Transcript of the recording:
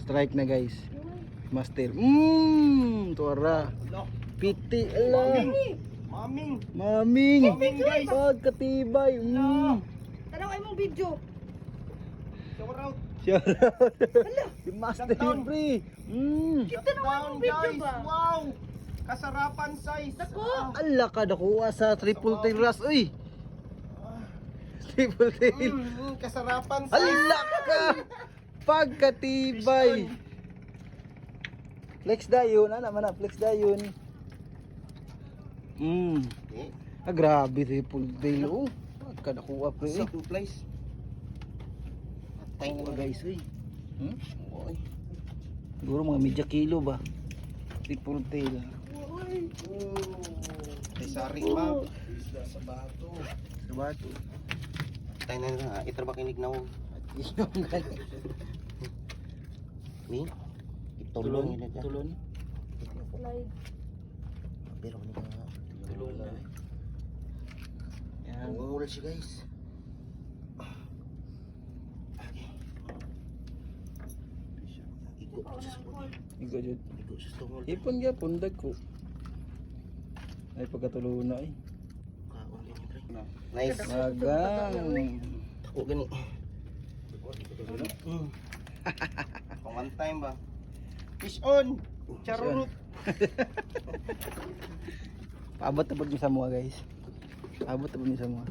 Strike na guys. Master. Tuara. Piti. Ala. Maming. Maming. Maming, guys. Pagkatibay. Tanaw ay mong video. Shout out. Shout out. Si Master Shutdown. Free. Kita naman mong video guys. ba? Wow. Kasarapan size. Dako. Ala ka nakuha sa triple tail ras. Uy. Triple tail. Kasarapan size. Ala ka. Pagkatibay. Flex dayon. Ano naman na. Flex dayon. Grabe triple tail. Oh. Pagka nakuha pre. Second place. Patay na Guys. Uy. Siguro mga media kilo ba. Triple tail. Ay, sorry ma. Sa bato. Sa bato. Patay na na. Itra ba kinig na ako? Ni? Itulong yun na dyan. Tulon. Slide. Pero ano ka? Tulon na. Yan. Nangungula siya guys. Igo sa sport. Igo jud. Igo sa stungol. Ipon gyapon dag ko. Ay pagkatulon na eh. Kaon din yung pre. Nice. Magang. Ako gani. Pang one time ba? Fish on! Charurut! Paabot na pag sa mga guys. Paabot na pag sa mga.